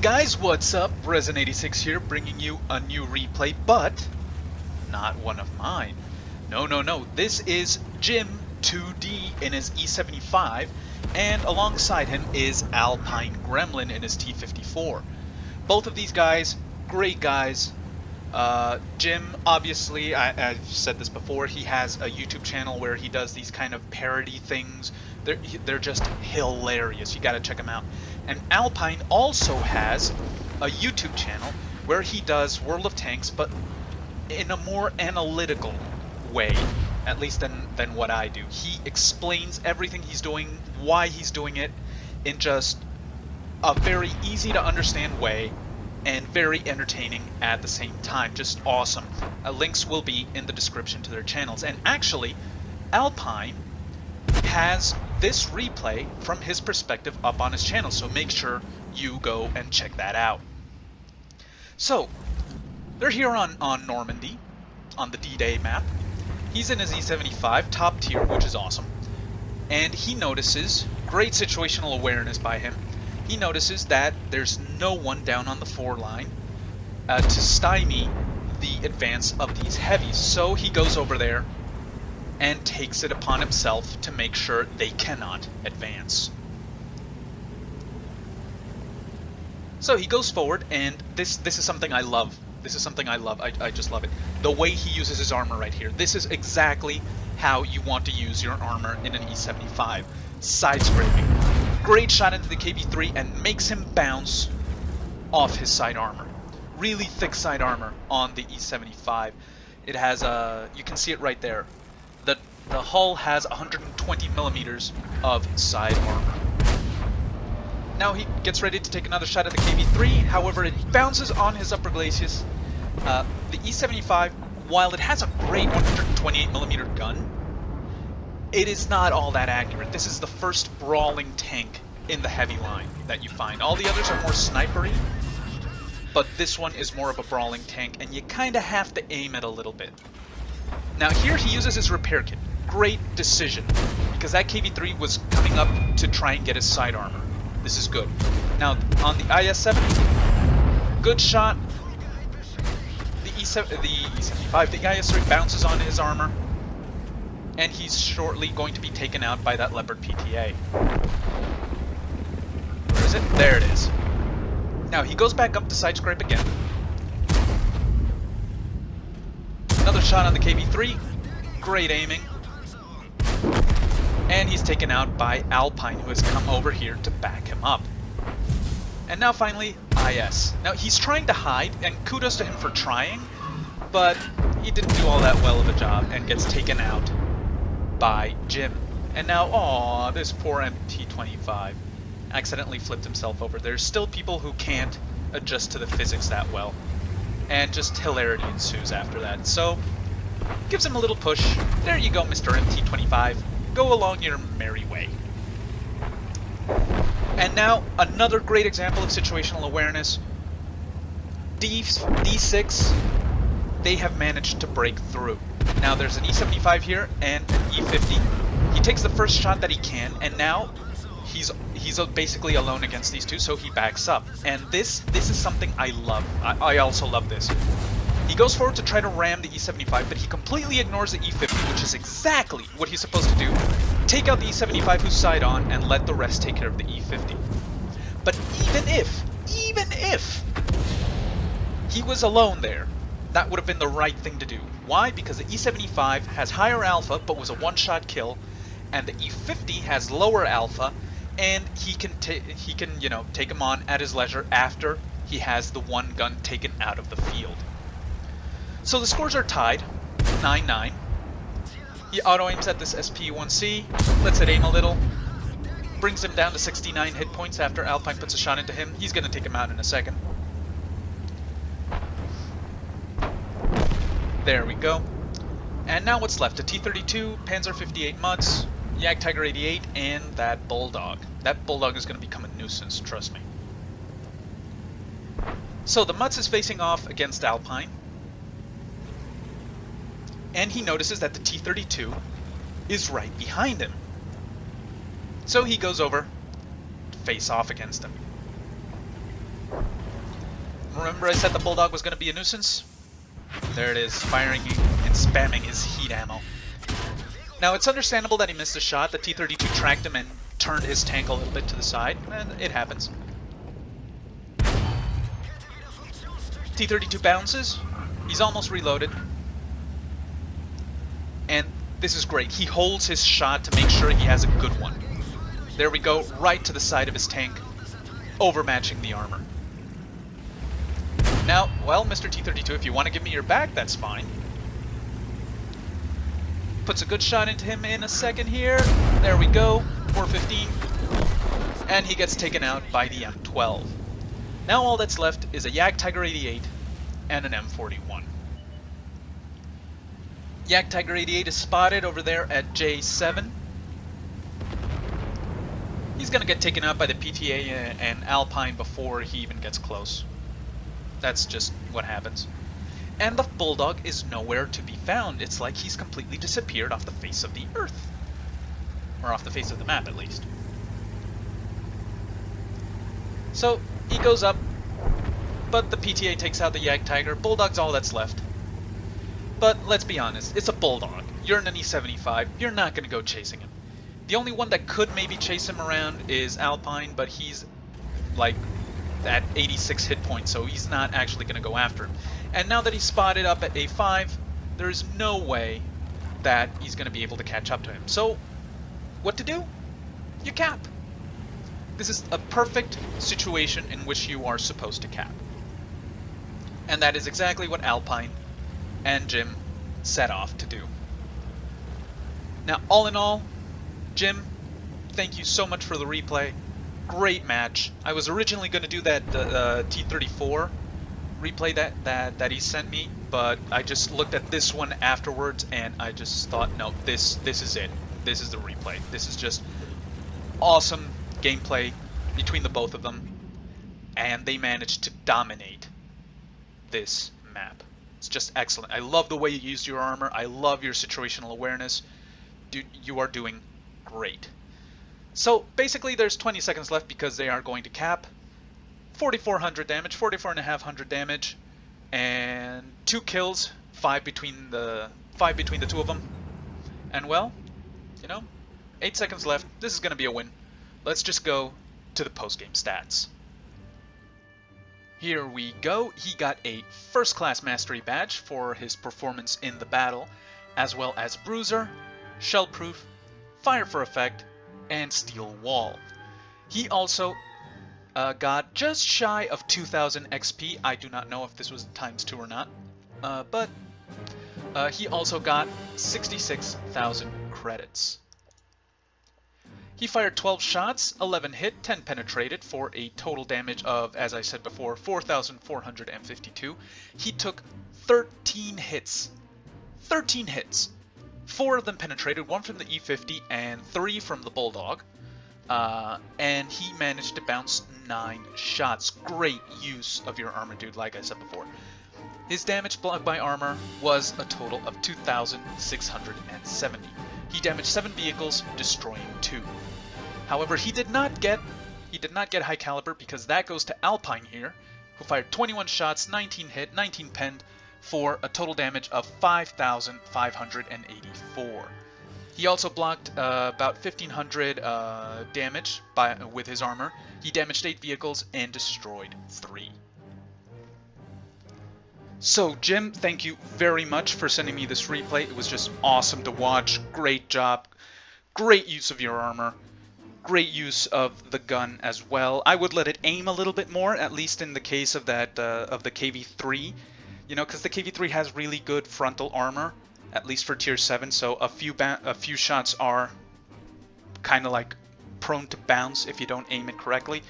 Guys, what's up? Resin86 here, bringing you a new replay, but not one of mine. No. This is Jim 2D in his E-75, and alongside him is Alpine Gremlin in his T-54. Both of these guys, great guys. Jim, obviously, I've said this before, he has a YouTube channel where he does these kind of parody things. They're just hilarious. You gotta check him out. And Alpine also has a YouTube channel where he does World of Tanks, but in a more analytical way, at least than what I do. He explains everything he's doing, why he's doing it, in just a very easy to understand way, and very entertaining at the same time. Just awesome. Links will be in the description to their channels. And actually, Alpine has this replay from his perspective up on his channel, so make sure you go and check that out. So, they're here on Normandy, on the D-Day map. He's in his E-75, top tier, which is awesome. And he notices, great situational awareness by him, he notices that there's no one down on the 4 line to stymie the advance of these heavies. So he goes over there and takes it upon himself to make sure they cannot advance. So he goes forward, and this is something I love. This is something I love. I just love it. The way he uses his armor right here. This is exactly how you want to use your armor in an E-75. Side scraping. Great shot into the KB3 and makes him bounce off his side armor. Really thick side armor on the E-75. It has you can see it right there. The hull has 120 millimeters of side armor. Now he gets ready to take another shot at the KB3, however it bounces on his upper glacis. The E-75, while it has a great 128 millimeter gun, it is not all that accurate. This is the first brawling tank in the heavy line that you find. All the others are more snipery, but this one is more of a brawling tank, and you kind of have to aim it a little bit. Now here he uses his repair kit. Great decision, because that KB3 was coming up to try and get his side armor. This is good. Now on the IS-7, good shot. The E-75, the IS-3 bounces on his armor, and he's shortly going to be taken out by that Leopard PTA. Where is it? There it is. Now he goes back up to side scrape again. Another shot on the KB3. Great aiming. And he's taken out by Alpine, who has come over here to back him up. And now finally, IS. Now he's trying to hide, and kudos to him for trying, but he didn't do all that well of a job and gets taken out by Jim. And now, aw, this poor MT-25 accidentally flipped himself over. There's still people who can't adjust to the physics that well. And just hilarity ensues after that. So, gives him a little push. There you go, Mr. MT-25. Go along your merry way. And now, another great example of situational awareness. D6, they have managed to break through. Now, there's an E-75 here and an E-50. He takes the first shot that he can, and now he's basically alone against these two, so he backs up. And this is something I love. I also love this. He goes forward to try to ram the E-75, but he completely ignores the E-50, which is exactly what he's supposed to do. Take out the E-75 who's side on, and let the rest take care of the E-50. But even if he was alone there, that would have been the right thing to do. Why? Because the E-75 has higher alpha, but was a one-shot kill, and the E-50 has lower alpha, and he can take him on at his leisure after he has the one gun taken out of the field. So the scores are tied, 9-9. He auto-aims at this SP-1C, lets it aim a little, brings him down to 69 hit points after Alpine puts a shot into him. He's going to take him out in a second. There we go. And now what's left? A T-32, Panzer 58 Mutz, Yak Tiger 88, and that Bulldog. That Bulldog is going to become a nuisance, trust me. So the Mutz is facing off against Alpine. And he notices that the T-32 is right behind him. So he goes over to face off against him. Remember I said the Bulldog was going to be a nuisance? There it is, firing and spamming his heat ammo. Now, it's understandable that he missed a shot. The T-32 tracked him and turned his tank a little bit to the side, and it happens. T-32 bounces. He's almost reloaded. And this is great. He holds his shot to make sure he has a good one. There we go, right to the side of his tank, overmatching the armor. Now, well, Mr. T-32, if you want to give me your back, that's fine. Puts a good shot into him in a second here. There we go, 415. And he gets taken out by the M12. Now all that's left is a Yak Tiger 88 and an M41. Yak Tiger 88 is spotted over there at J7. He's going to get taken out by the PTA and Alpine before he even gets close. That's just what happens. And the Bulldog is nowhere to be found. It's like he's completely disappeared off the face of the Earth. Or off the face of the map, at least. So, he goes up, but the PTA takes out the Yak Tiger. Bulldog's all that's left. But let's be honest, it's a Bulldog. You're in an E-75, you're not going to go chasing him. The only one that could maybe chase him around is Alpine, but he's like at 86 hit points, so he's not actually going to go after him. And now that he's spotted up at A5, there's no way that he's going to be able to catch up to him. So, what to do? You cap. This is a perfect situation in which you are supposed to cap. And that is exactly what Alpine and Jim set off to do. Now, all in all, Jim, thank you so much for the replay. Great match. I was originally going to do that T-34 replay that he sent me, but I just looked at this one afterwards and I just thought, no, this is it. This is the replay. This is just awesome gameplay between the both of them, and they managed to dominate this map. It's just excellent. I love the way you used your armor. I love your situational awareness. Dude, you are doing great. So basically there's 20 seconds left because they are going to cap. 4,400 damage, 4,500 damage, and 2 kills, 5 between the two of them. And well, you know, 8 seconds left. This is going to be a win. Let's just go to the post-game stats. Here we go. He got a first-class mastery badge for his performance in the battle, as well as Bruiser, Shell-Proof, Fire for Effect, and Steel Wall. He also got just shy of 2,000 XP. I do not know if this was ×2 or not, but he also got 66,000 credits. He fired 12 shots, 11 hit, 10 penetrated for a total damage of, as I said before, 4,452. He took 13 hits. 13 hits. 4 of them penetrated, 1 from the E50 and 3 from the Bulldog. And he managed to bounce 9 shots. Great use of your armor, dude, like I said before. His damage blocked by armor was a total of 2,670. He damaged 7 vehicles, destroying 2. However, he did not get high caliber because that goes to Alpine here, who fired 21 shots, 19 hit, 19 penned, for a total damage of 5,584. He also blocked about 1,500 damage with his armor. He damaged 8 vehicles and destroyed 3. So, Jim, thank you very much for sending me this replay. It was just awesome to watch. Great job. Great use of your armor. Great use of the gun as well. I would let it aim a little bit more, at least in the case of that of the KV-3. You know, because the KV-3 has really good frontal armor, at least for tier 7. So a few shots are kind of like prone to bounce if you don't aim it correctly.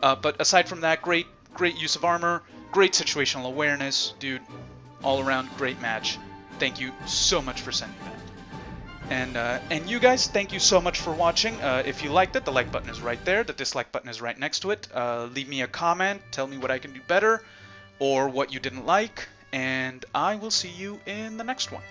But aside from that, great use of armor. Great situational awareness, dude. All around great match. Thank you so much for sending that. And you guys, thank you so much for watching. If you liked it, the like button is right there. The dislike button is right next to it. Leave me a comment. Tell me what I can do better or what you didn't like. And I will see you in the next one.